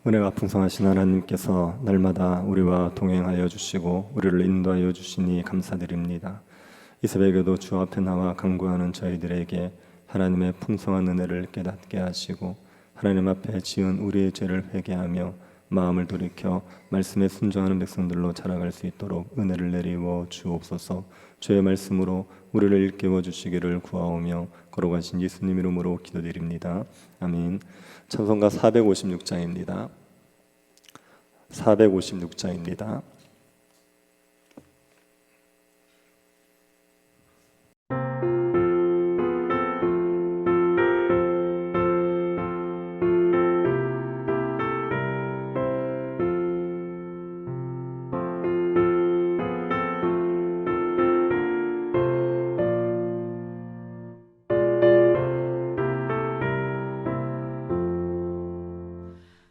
은혜가 풍성하신 하나님께서 날마다 우리와 동행하여 주시고 우리를 인도하여 주시니 감사드립니다. 이 새벽에도 주 앞에 나와 간구하는 저희들에게 하나님의 풍성한 은혜를 깨닫게 하시고 하나님 앞에 지은 우리의 죄를 회개하며 마음을 돌이켜 말씀에 순종하는 백성들로 자라갈 수 있도록 은혜를 내리워 주옵소서. 주의 말씀으로 우리를 일깨워 주시기를 구하오며 걸어가신 예수님 이름으로 기도드립니다. 아멘. 찬송가 456장입니다. 456장입니다.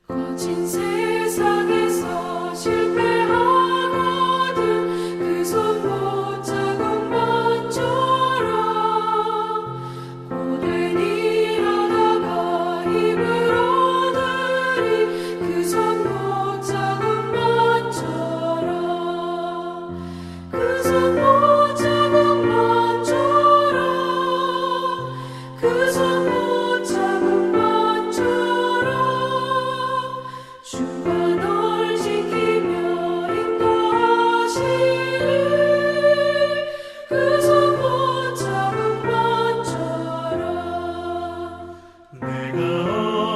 거친 세상에서 실패하거든 그 손 못 잡은 것처럼 고된 일하다가 힘을 얻으리 그 손 못 잡은 것처럼 그 손 못 잡은 것처럼 그 손 못 잡은 것처럼 주가 널 지키며 인도하시리 그 손 못 잡은 것처럼 내가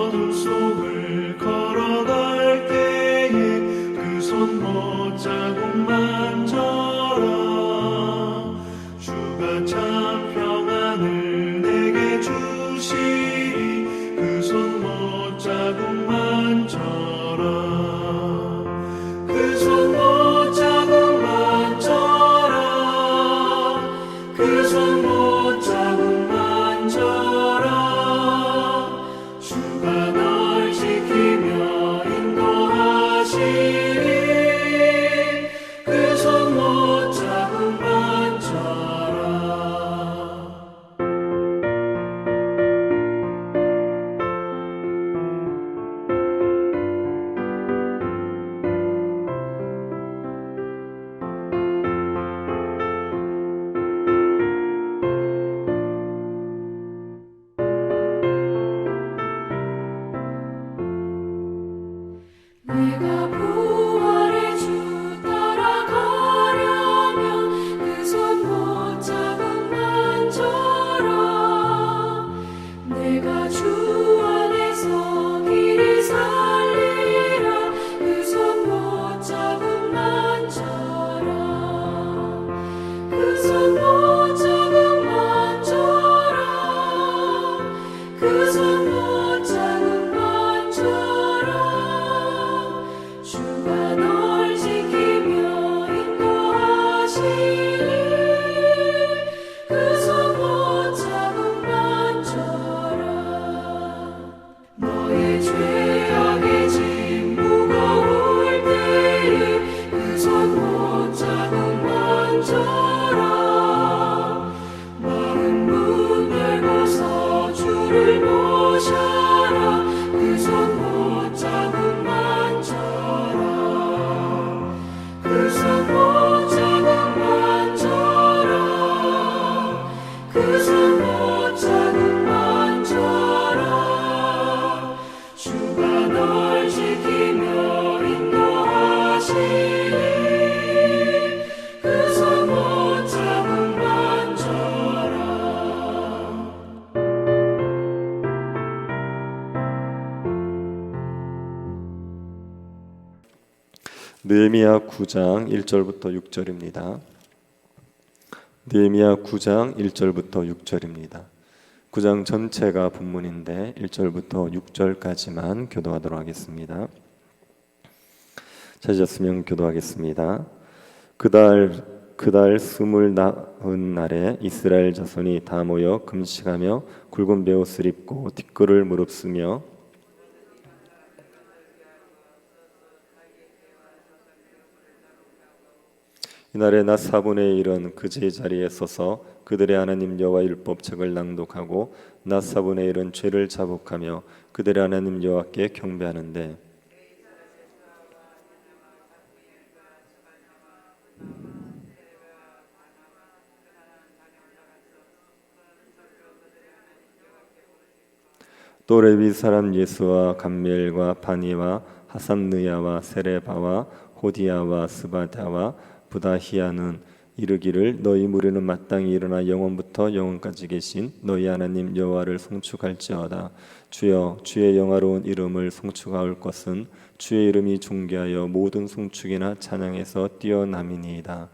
어둠 속을 걸어갈 때에 그 손 못 자국만처럼 주가 참 평안을 내게 주시리 그 손 못 자국만처럼 그 손 못 자국만처럼 그 손 못 자국만처럼 주가 널 지키며 인도하시리 그 손 못 자국만처럼 내가 부활의 주 따라가려면 그 손 못 잡은 만처럼 내가 주 안에서 길이 살리라 그 손 못 잡은 만처럼 그 손 못 잡은 만처럼 그 손 못 잡은 만처럼 주가 널 지키며 인도하시리 그 손 못 잡은 만처럼 너의 죄악의 짐 무거울 때에 그 손 못 잡은 만처럼 마음 문 열고서 주를 모셔라 그 손 못 잡은 만처럼 그 손 못 잡은 만처럼 그 손 못 잡은 만처럼 주가 널 지키며 인도하시리 그 손 못 잡은 만처럼 느헤미야 9장 1절부터 6절입니다. 느헤미야 9장 1절부터 6절입니다. 9장 전체가 본문인데 1절부터 6절까지만 교도하도록 하겠습니다. 찾으셨으면 교도하겠습니다. 그달 스물 나흔 날에 이스라엘 자손이 다 모여 금식하며 굵은 베옷을 입고 뒷글을 무릅쓰며 이날에 낮 4분의 1은 그 제자리에 서서 그들의 하나님 여호와 율법책을 낭독하고 낮 4분의 1은 죄를 자복하며 그들의 하나님 여호와께 경배하는데 또 레위 사람 예수와 감미엘과 바니와 하삼느야와 세레바와 호디야와 스바다와 부다히야는 이르기를 너희 무리는 마땅히 일어나 영원부터 영원까지 계신 너희 하나님 여호와를 송축할지어다. 주여, 주의 영화로운 이름을 송축하올 것은 주의 이름이 존귀하여 모든 송축이나 찬양에서 뛰어남이니이다.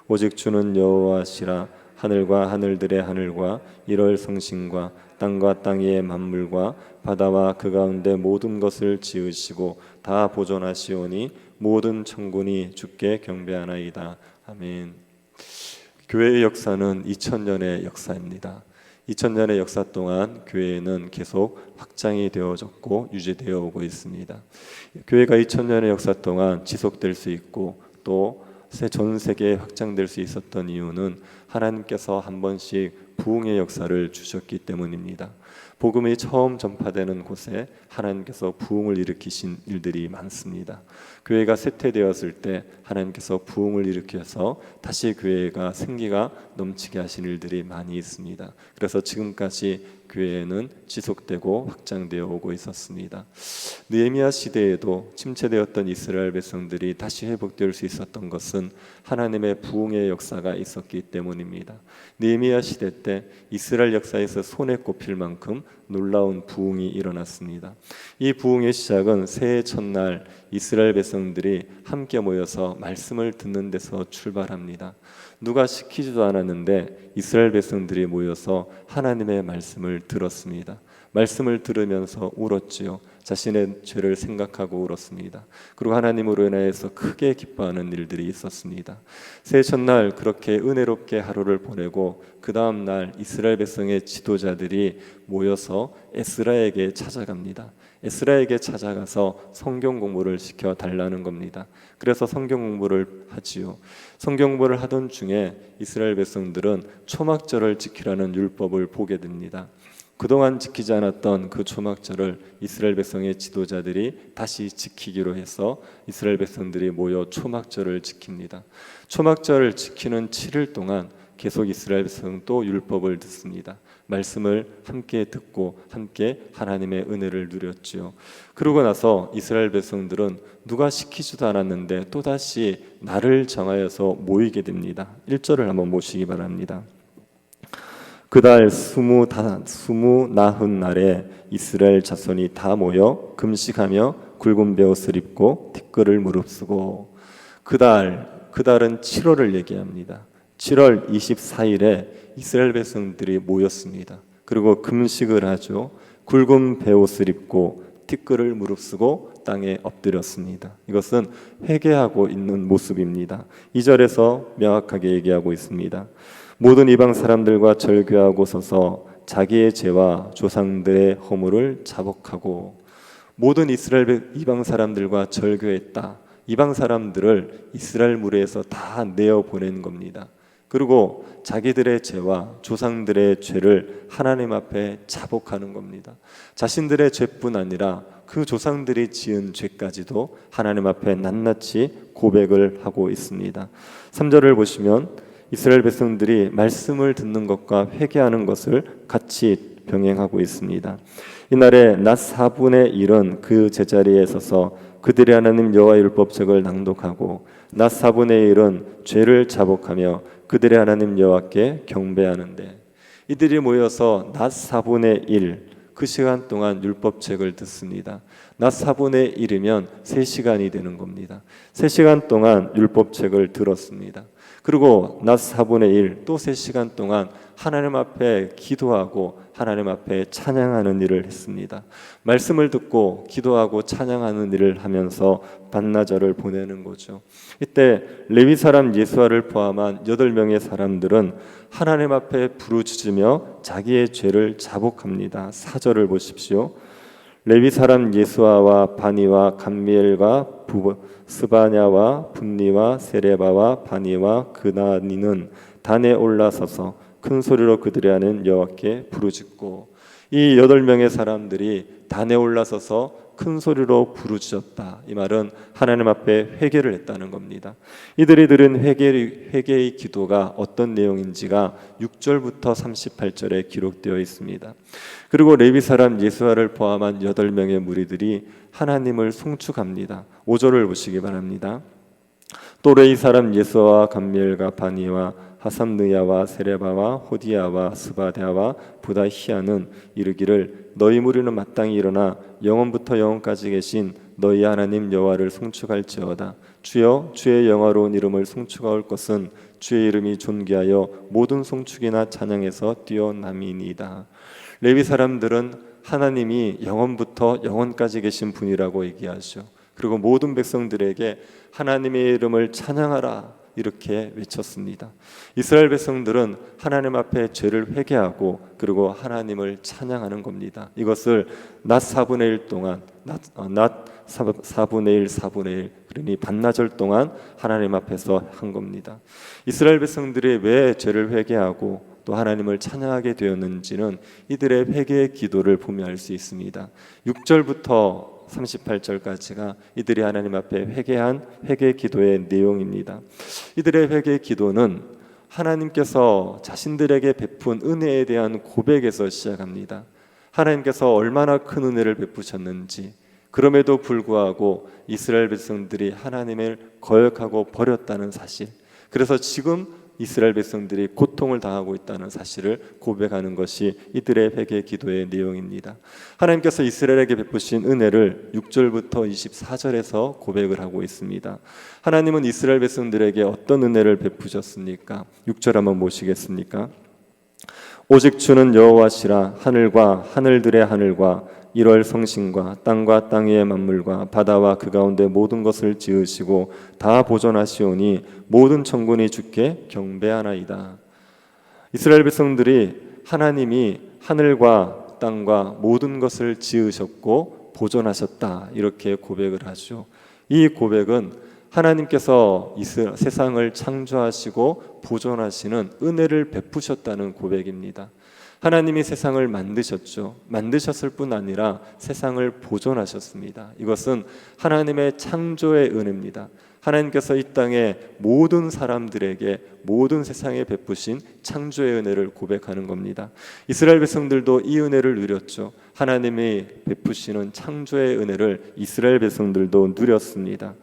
오직 주는 여호와시라. 하늘과 하늘들의 하늘과 이럴 성신과 땅과 땅의 만물과 바다와 그 가운데 모든 것을 지으시고 다 보존하시오니 모든 천군이 주께 경배하나이다. 아멘. 교회의 역사는 2000년의 역사입니다. 2000년의 역사 동안 교회는 계속 확장이 되어졌고 유지되어 오고 있습니다. 교회가 2000년의 역사 동안 지속될 수 있고 또 전 세계에 확장될 수 있었던 이유는 하나님께서 한 번씩 부흥의 역사를 주셨기 때문입니다. 복음이 처음 전파되는 곳에 하나님께서 부흥을 일으키신 일들이 많습니다. 교회가 쇠퇴되었을 때 하나님께서 부흥을 일으켜서 다시 교회가 생기가 넘치게 하신 일들이 많이 있습니다. 그래서 지금까지 교회는 지속되고 확장되어 오고 있었습니다. 느헤미야 시대에도 침체되었던 이스라엘 백성들이 다시 회복될 수 있었던 것은 하나님의 부흥의 역사가 있었기 때문입니다. 느헤미야 시대 때 이스라엘 역사에서 손에 꼽힐 만큼 놀라운 부흥이 일어났습니다. 이 부흥의 시작은 새해 첫날 이스라엘 백성들이 함께 모여서 말씀을 듣는 데서 출발합니다. 누가 시키지도 않았는데 이스라엘 백성들이 모여서 하나님의 말씀을 들었습니다. 말씀을 들으면서 울었지요. 자신의 죄를 생각하고 울었습니다. 그리고 하나님으로 인하여서 크게 기뻐하는 일들이 있었습니다. 새해 첫날 그렇게 은혜롭게 하루를 보내고 그 다음 날 이스라엘 백성의 지도자들이 모여서 에스라에게 찾아갑니다. 에스라에게 찾아가서 성경 공부를 시켜 달라는 겁니다. 그래서 성경 공부를 하지요. 성경 공부를 하던 중에 이스라엘 백성들은 초막절을 지키라는 율법을 보게 됩니다. 그동안 지키지 않았던 그 초막절을 이스라엘 백성의 지도자들이 다시 지키기로 해서 이스라엘 백성들이 모여 초막절을 지킵니다. 초막절을 지키는 7일 동안 계속 이스라엘 백성은 또 율법을 듣습니다. 말씀을 함께 듣고 함께 하나님의 은혜를 누렸지요. 그러고 나서 이스라엘 백성들은 누가 시키지도 않았는데 또다시 날을 정하여서 모이게 됩니다. 1절을 한번 보시기 바랍니다. 그달 스무 나흔 날에 이스라엘 자손이 다 모여 금식하며 굵은 베옷을 입고 티끌을 무릅쓰고 그달은 7월을 얘기합니다. 7월 24일에 이스라엘 백성들이 모였습니다. 그리고 금식을 하죠. 굵은 베옷을 입고 티끌을 무릅쓰고 땅에 엎드렸습니다. 이것은 회개하고 있는 모습입니다. 2절에서 명확하게 얘기하고 있습니다. 모든 이방 사람들과 절교하고 서서 자기의 죄와 조상들의 허물을 자복하고 모든 이스라엘 이방 사람들과 절교했다. 이방 사람들을 이스라엘 무리에서 다 내어보낸 겁니다. 그리고 자기들의 죄와 조상들의 죄를 하나님 앞에 자복하는 겁니다. 자신들의 죄뿐 아니라 그 조상들이 지은 죄까지도 하나님 앞에 낱낱이 고백을 하고 있습니다. 3절을 보시면 이스라엘 백성들이 말씀을 듣는 것과 회개하는 것을 같이 병행하고 있습니다. 이날에 낮 4분의 1은 그 제자리에 서서 그들의 하나님 여호와의 율법책을 낭독하고 낮 4분의 1은 죄를 자복하며 그들의 하나님 여호와께 경배하는데 이들이 모여서 낮 4분의 1 그 시간 동안 율법책을 듣습니다. 낮 4분의 1이면 3시간이 되는 겁니다. 3시간 동안 율법책을 들었습니다. 그리고 낮 4분의 1 또 3시간 동안 하나님 앞에 기도하고 하나님 앞에 찬양하는 일을 했습니다. 말씀을 듣고 기도하고 찬양하는 일을 하면서 반나절을 보내는 거죠. 이때 레위 사람 예수아를 포함한 8명의 사람들은 하나님 앞에 부르짖으며 자기의 죄를 자복합니다. 4절을 보십시오. 레위 사람 예수아와 바니와 감미엘과 스바냐와 분니와 세레바와 바니와 그나니는 단에 올라서서 큰 소리로 그들의 하나님 여호와께 부르짖고 이 8명의 사람들이 단에 올라서서 큰 소리로 부르짖었다. 이 말은 하나님 앞에 회개를 했다는 겁니다. 이들이 들은 회개의 기도가 어떤 내용인지가 6절부터 38절에 기록되어 있습니다. 그리고 레위 사람 예수아를 포함한 8명의 무리들이 하나님을 송축합니다. 5절을 보시기 바랍니다. 또 레위 사람 예수아와 감미엘과 바니와 하삼느야와 세레바와 호디야와 스바데아와 부다히아는 이르기를 너희 무리는 마땅히 일어나 영원부터 영원까지 계신 너희 하나님 여호와를 송축할지어다. 주여 주의 영화로운 이름을 송축하올 것은 주의 이름이 존귀하여 모든 송축이나 찬양에서 뛰어남이니이다. 레위 사람들은 하나님이 영원부터 영원까지 계신 분이라고 얘기하죠. 그리고 모든 백성들에게 하나님의 이름을 찬양하라 이렇게 외쳤습니다. 이스라엘 백성들은 하나님 앞에 죄를 회개하고 그리고 하나님을 찬양하는 겁니다. 이것을 낮 4분의 1 동안 낮 4분의 1, 4분의 1 그러니 반나절 동안 하나님 앞에서 한 겁니다. 이스라엘 백성들이 왜 죄를 회개하고 또 하나님을 찬양하게 되었는지는 이들의 회개의 기도를 보면 알 수 있습니다. 6절부터 38절까지가 이들이 하나님 앞에 회개한 회개 기도의 내용입니다. 이들의 회개 기도는 하나님께서 자신들에게 베푼 은혜에 대한 고백에서 시작합니다. 하나님께서 얼마나 큰 은혜를 베푸셨는지, 그럼에도 불구하고 이스라엘 백성들이 하나님을 거역하고 버렸다는 사실, 그래서 지금 이스라엘 백성들이 고통을 당하고 있다는 사실을 고백하는 것이 이들의 회개 기도의 내용입니다. 하나님께서 이스라엘에게 베푸신 은혜를 6절부터 24절에서 고백을 하고 있습니다. 하나님은 이스라엘 백성들에게 어떤 은혜를 베푸셨습니까? 6절 한번 보시겠습니까? 오직 주는 여호와시라. 하늘과 하늘들의 하늘과 1월 성신과 땅과 땅 위의 만물과 바다와 그 가운데 모든 것을 지으시고 다 보존하시오니 모든 천군이 주께 경배하나이다. 이스라엘 백성들이 하나님이 하늘과 땅과 모든 것을 지으셨고 보존하셨다 이렇게 고백을 하죠. 이 고백은 하나님께서 세상을 창조하시고 보존하시는 은혜를 베푸셨다는 고백입니다. 하나님이 세상을 만드셨죠. 만드셨을 뿐 아니라 세상을 보존하셨습니다. 이것은 하나님의 창조의 은혜입니다. 하나님께서 이 땅의 모든 사람들에게 모든 세상에 베푸신 창조의 은혜를 고백하는 겁니다. 이스라엘 백성들도 이 은혜를 누렸죠. 하나님이 베푸시는 창조의 은혜를 이스라엘 백성들도 누렸습니다.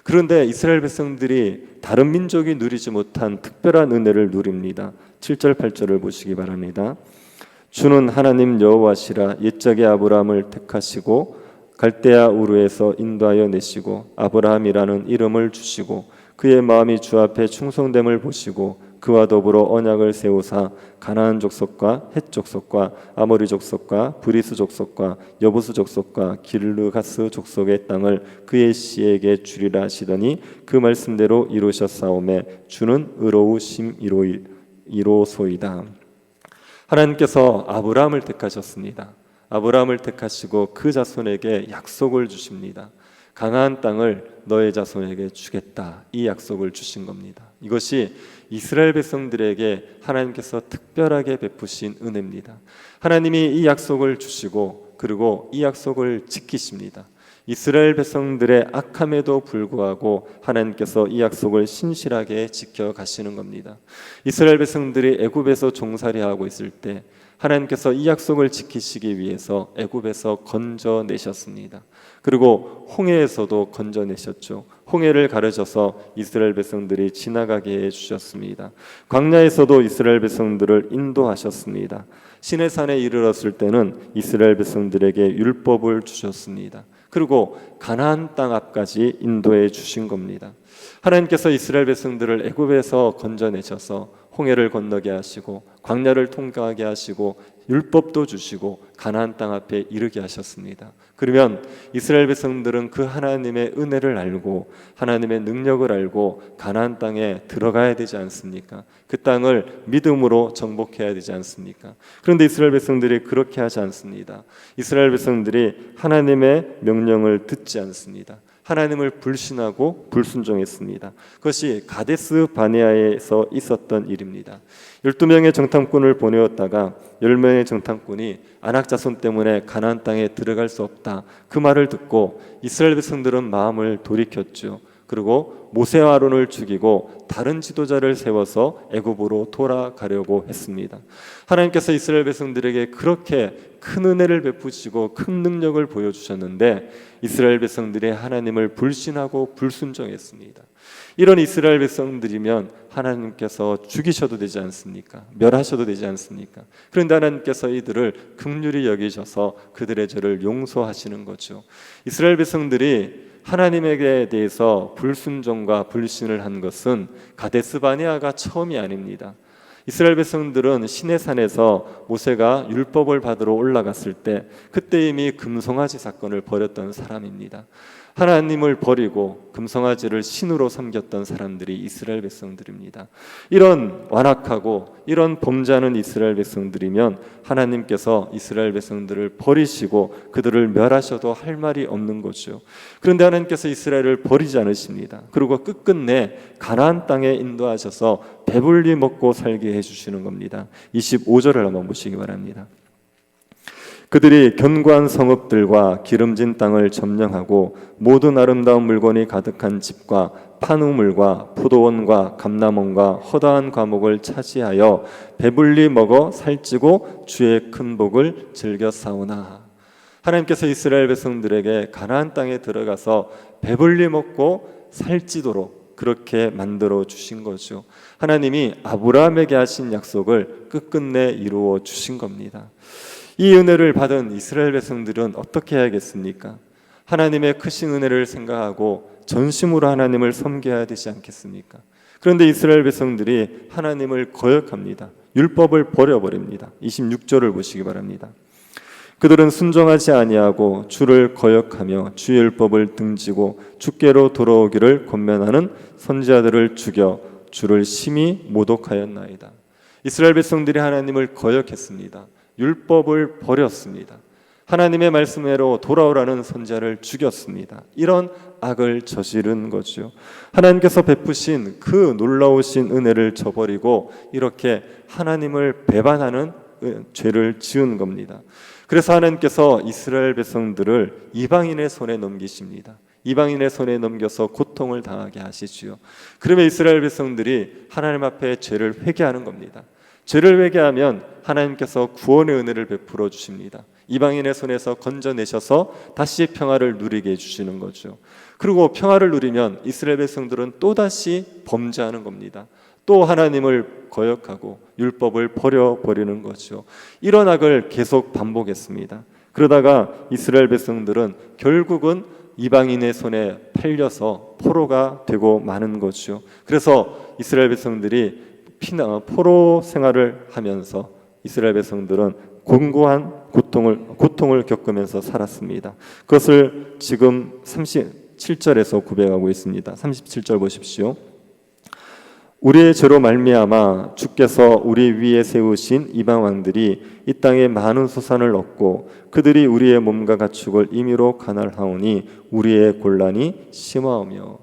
그런데 이스라엘 백성들이 다른 민족이 누리지 못한 특별한 은혜를 누립니다. 7절 8절을 보시기 바랍니다. 주는 하나님 여호와시라. 옛적에 아브라함을 택하시고 갈대아 우르에서 인도하여 내시고 아브라함이라는 이름을 주시고 그의 마음이 주 앞에 충성됨을 보시고 그와 더불어 언약을 세우사 가나안 족속과 헷 족속과 아모리 족속과 브리스 족속과 여부스 족속과 길르가스 족속의 땅을 그의 씨에게 주리라 하시더니 그 말씀대로 이루셨사오매 주는 의로우심 이로소이다. 하나님께서 아브라함을 택하셨습니다. 아브라함을 택하시고 그 자손에게 약속을 주십니다. 가나안 땅을 너의 자손에게 주겠다. 이 약속을 주신 겁니다. 이것이 이스라엘 백성들에게 하나님께서 특별하게 베푸신 은혜입니다. 하나님이 이 약속을 주시고 그리고 이 약속을 지키십니다. 이스라엘 백성들의 악함에도 불구하고 하나님께서 이 약속을 신실하게 지켜가시는 겁니다. 이스라엘 백성들이 애굽에서 종살이하고 있을 때 하나님께서 이 약속을 지키시기 위해서 애굽에서 건져내셨습니다. 그리고 홍해에서도 건져내셨죠. 홍해를 가르셔서 이스라엘 백성들이 지나가게 해주셨습니다. 광야에서도 이스라엘 백성들을 인도하셨습니다. 시내산에 이르렀을 때는 이스라엘 백성들에게 율법을 주셨습니다. 그리고 가나안 땅 앞까지 인도해 주신 겁니다. 하나님께서 이스라엘 백성들을 애굽에서 건져내셔서 홍해를 건너게 하시고 광야를 통과하게 하시고 율법도 주시고 가나안 땅 앞에 이르게 하셨습니다. 그러면 이스라엘 백성들은 그 하나님의 은혜를 알고 하나님의 능력을 알고 가나안 땅에 들어가야 되지 않습니까? 그 땅을 믿음으로 정복해야 되지 않습니까? 그런데 이스라엘 백성들이 그렇게 하지 않습니다. 이스라엘 백성들이 하나님의 명령을 듣지 않습니다. 하나님을 불신하고 불순종했습니다. 그것이 가데스 바네아에서 있었던 일입니다. 12명의 정탐꾼을 보내었다가 10명의 정탐꾼이 아낙 자손 때문에 가나안 땅에 들어갈 수 없다, 그 말을 듣고 이스라엘 백성들은 마음을 돌이켰죠. 그리고 모세와 아론을 죽이고 다른 지도자를 세워서 애굽으로 돌아가려고 했습니다. 하나님께서 이스라엘 백성들에게 그렇게 큰 은혜를 베푸시고 큰 능력을 보여주셨는데 이스라엘 백성들이 하나님을 불신하고 불순종했습니다. 이런 이스라엘 백성들이면 하나님께서 죽이셔도 되지 않습니까? 멸하셔도 되지 않습니까? 그런데 하나님께서 이들을 긍휼히 여기셔서 그들의 죄를 용서하시는 거죠. 이스라엘 백성들이 하나님에게 대해서 불순종과 불신을 한 것은 가데스 바네아가 처음이 아닙니다. 이스라엘 백성들은 시내산에서 모세가 율법을 받으러 올라갔을 때 그때 이미 금송아지 사건을 벌였던 사람입니다. 하나님을 버리고 금송아지를 신으로 섬겼던 사람들이 이스라엘 백성들입니다. 이런 완악하고 이런 범죄하는 이스라엘 백성들이면 하나님께서 이스라엘 백성들을 버리시고 그들을 멸하셔도 할 말이 없는 거죠. 그런데 하나님께서 이스라엘을 버리지 않으십니다. 그리고 끝끝내 가나안 땅에 인도하셔서 배불리 먹고 살게 해주시는 겁니다. 25절을 한번 보시기 바랍니다. 그들이 견고한 성읍들과 기름진 땅을 점령하고 모든 아름다운 물건이 가득한 집과 판우물과 포도원과 감람원과 허다한 과목을 차지하여 배불리 먹어 살찌고 주의 큰 복을 즐겨 싸우나. 하나님께서 이스라엘 백성들에게 가나안 땅에 들어가서 배불리 먹고 살찌도록 그렇게 만들어 주신 거죠. 하나님이 아브라함에게 하신 약속을 끝끝내 이루어 주신 겁니다. 이 은혜를 받은 이스라엘 백성들은 어떻게 해야겠습니까? 하나님의 크신 은혜를 생각하고 전심으로 하나님을 섬겨야 되지 않겠습니까? 그런데 이스라엘 백성들이 하나님을 거역합니다. 율법을 버려버립니다. 26절을 보시기 바랍니다. 그들은 순종하지 아니하고 주를 거역하며 주의 율법을 등지고 주께로 돌아오기를 권면하는 선지자들을 죽여 주를 심히 모독하였나이다. 이스라엘 백성들이 하나님을 거역했습니다. 율법을 버렸습니다. 하나님의 말씀대로 돌아오라는 선지자를 죽였습니다. 이런 악을 저지른 거죠. 하나님께서 베푸신 그 놀라우신 은혜를 저버리고 이렇게 하나님을 배반하는 죄를 지은 겁니다. 그래서 하나님께서 이스라엘 백성들을 이방인의 손에 넘기십니다. 이방인의 손에 넘겨서 고통을 당하게 하시지요. 그러면 이스라엘 백성들이 하나님 앞에 죄를 회개하는 겁니다. 죄를 회개하면 하나님께서 구원의 은혜를 베풀어 주십니다. 이방인의 손에서 건져내셔서 다시 평화를 누리게 해주시는 거죠. 그리고 평화를 누리면 이스라엘 백성들은 또다시 범죄하는 겁니다. 또 하나님을 거역하고 율법을 버려버리는 거죠. 이런 악을 계속 반복했습니다. 그러다가 이스라엘 백성들은 결국은 이방인의 손에 팔려서 포로가 되고 마는 거죠. 그래서 이스라엘 백성들이 포로 생활을 하면서 이스라엘 백성들은 곤고한 고통을 겪으면서 살았습니다. 그것을 지금 37절에서 고백하고 있습니다. 37절 보십시오. 우리의 죄로 말미암아 주께서 우리 위에 세우신 이방 왕들이 이 땅에 많은 소산을 얻고 그들이 우리의 몸과 가축을 임의로 관할하오니 우리의 곤란이 심하오며.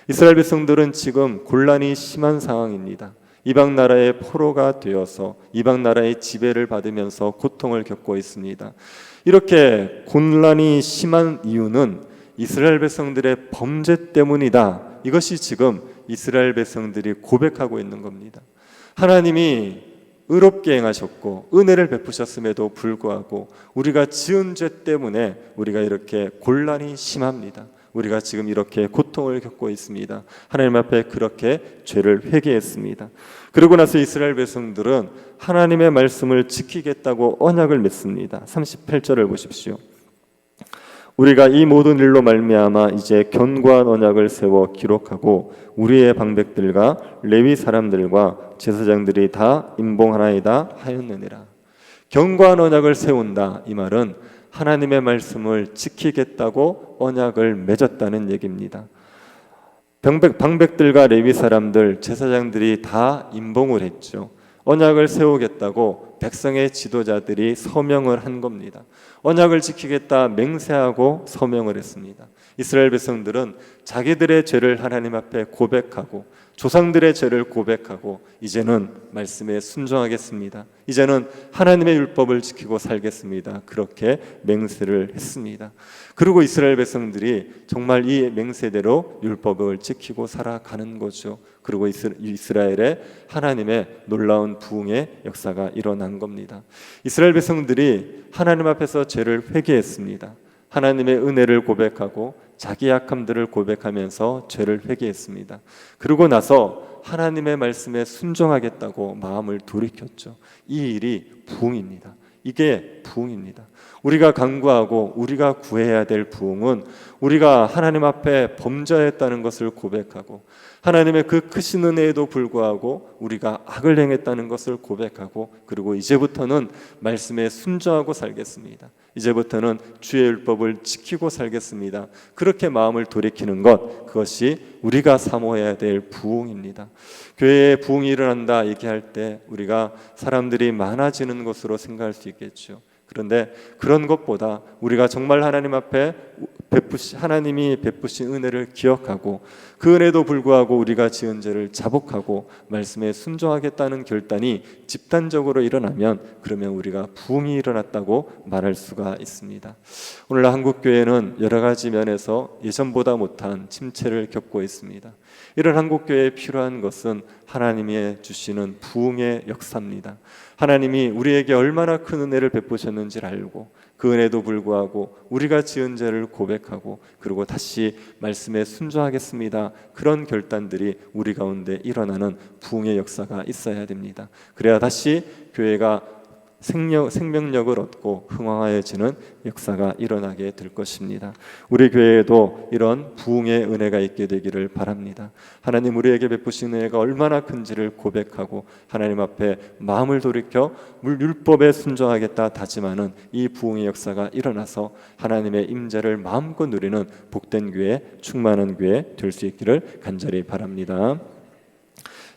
이스라엘 백성들은 지금 곤란이 심한 상황입니다. 이방 나라의 포로가 되어서 이방 나라의 지배를 받으면서 고통을 겪고 있습니다. 이렇게 곤란이 심한 이유는 이스라엘 백성들의 범죄 때문이다. 이것이 지금 이스라엘 백성들이 고백하고 있는 겁니다. 하나님이 의롭게 행하셨고 은혜를 베푸셨음에도 불구하고 우리가 지은 죄 때문에 우리가 이렇게 곤란이 심합니다. 우리가 지금 이렇게 고통을 겪고 있습니다. 하나님 앞에 그렇게 죄를 회개했습니다. 그러고 나서 이스라엘 백성들은 하나님의 말씀을 지키겠다고 언약을 맺습니다. 38절을 보십시오. 우리가 이 모든 일로 말미암아 이제 견고한 언약을 세워 기록하고 우리의 방백들과 레위 사람들과 제사장들이 다 임봉하나이다 하였느니라. 견고한 언약을 세운다, 이 말은 하나님의 말씀을 지키겠다고 언약을 맺었다는 얘기입니다. 방백들과 레위 사람들, 제사장들이 다 임봉을 했죠. 언약을 세우겠다고 백성의 지도자들이 서명을 한 겁니다. 언약을 지키겠다 맹세하고 서명을 했습니다. 이스라엘 백성들은 자기들의 죄를 하나님 앞에 고백하고 조상들의 죄를 고백하고 이제는 말씀에 순종하겠습니다. 이제는 하나님의 율법을 지키고 살겠습니다. 그렇게 맹세를 했습니다. 그리고 이스라엘 백성들이 정말 이 맹세대로 율법을 지키고 살아가는 거죠. 그리고 이스라엘의 하나님의 놀라운 부흥의 역사가 일어난 겁니다. 이스라엘 백성들이 하나님 앞에서 죄를 회개했습니다. 하나님의 은혜를 고백하고 자기 약함들을 고백하면서 죄를 회개했습니다. 그러고 나서 하나님의 말씀에 순종하겠다고 마음을 돌이켰죠. 이 일이 부흥입니다. 이게 부흥입니다. 우리가 간구하고 우리가 구해야 될 부흥은 우리가 하나님 앞에 범죄했다는 것을 고백하고 하나님의 그 크신 은혜에도 불구하고 우리가 악을 행했다는 것을 고백하고 그리고 이제부터는 말씀에 순종하고 살겠습니다. 이제부터는 주의 율법을 지키고 살겠습니다. 그렇게 마음을 돌이키는 것, 그것이 우리가 사모해야 될 부흥입니다. 교회에 부흥이 일어난다 얘기할 때 우리가 사람들이 많아지는 것으로 생각할 수 있겠죠. 그런데 그런 것보다 우리가 정말 하나님 앞에 하나님이 베푸신 은혜를 기억하고 그 은혜도 불구하고 우리가 지은 죄를 자복하고 말씀에 순종하겠다는 결단이 집단적으로 일어나면 그러면 우리가 부흥이 일어났다고 말할 수가 있습니다. 오늘 한국 교회는 여러 가지 면에서 예전보다 못한 침체를 겪고 있습니다. 이런 한국 교회에 필요한 것은 하나님이 주시는 부흥의 역사입니다. 하나님이 우리에게 얼마나 큰 은혜를 베푸셨는지를 알고 그 은혜도 불구하고 우리가 지은 죄를 고백하고 그리고 다시 말씀에 순종하겠습니다. 그런 결단들이 우리 가운데 일어나는 부흥의 역사가 있어야 됩니다. 그래야 다시 교회가 생명력을 얻고 흥황하여지는 역사가 일어나게 될 것입니다. 우리 교회에도 이런 부흥의 은혜가 있게 되기를 바랍니다. 하나님 우리에게 베푸신 은혜가 얼마나 큰지를 고백하고 하나님 앞에 마음을 돌이켜 율법에 순종하겠다 다짐하는 이 부흥의 역사가 일어나서 하나님의 임재를 마음껏 누리는 복된 교회, 충만한 교회 될 수 있기를 간절히 바랍니다.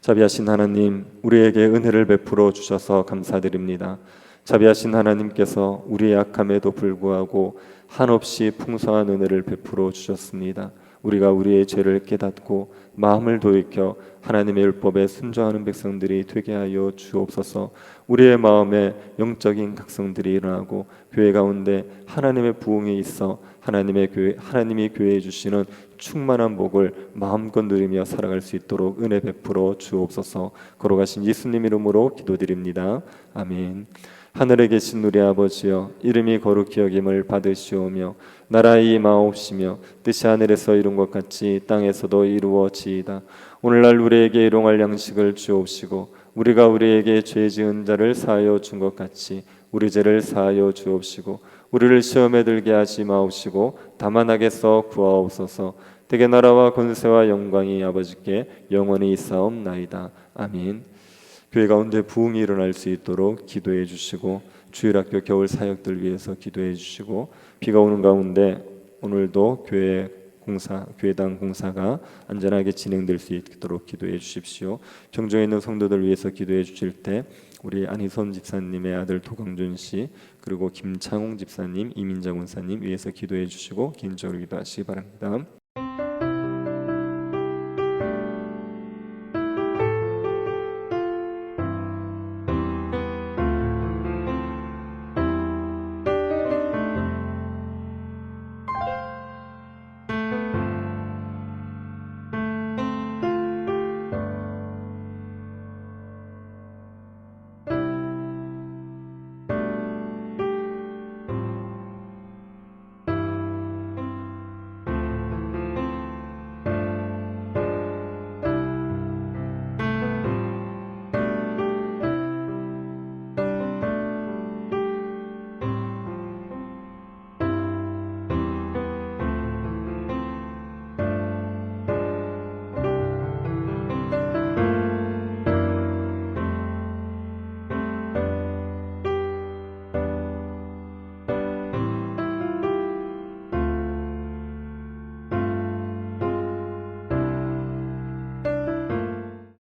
자비하신 하나님, 우리에게 은혜를 베풀어 주셔서 감사드립니다. 자비하신 하나님께서 우리의 약함에도 불구하고 한없이 풍성한 은혜를 베풀어 주셨습니다. 우리가 우리의 죄를 깨닫고 마음을 돌이켜 하나님의 율법에 순종하는 백성들이 되게 하여 주옵소서. 우리의 마음에 영적인 각성들이 일어나고 교회 가운데 하나님의 부흥이 있어 하나님이 교회에 주시는 충만한 복을 마음껏 누리며 살아갈 수 있도록 은혜 베풀어 주옵소서. 걸어가신 예수님 이름으로 기도드립니다. 아멘. 하늘에 계신 우리 아버지여, 이름이 거룩히 여김을 받으시오며 나라의 임하옵시며 뜻이 하늘에서 이룬 것 같이 땅에서도 이루어지이다. 오늘날 우리에게 일용할 양식을 주옵시고 우리가 우리에게 죄 지은 자를 사하여 준 것 같이 우리 죄를 사하여 주옵시고 우리를 시험에 들게 하지 마옵시고 다만 악에서 구하옵소서. 대개 나라와 권세와 영광이 아버지께 영원히 있사옵나이다. 아멘. 교회 가운데 부흥이 일어날 수 있도록 기도해 주시고 주일학교 겨울 사역들 위해서 기도해 주시고 비가 오는 가운데 오늘도 교회당 공사가 안전하게 진행될 수 있도록 기도해 주십시오. 병정에 있는 성도들 위해서 기도해 주실 때 우리 안희선 집사님의 아들 도강준 씨 그리고 김창홍 집사님, 이민자 권사님 위해서 기도해 주시고 개인적으로 기도하시기 바랍니다.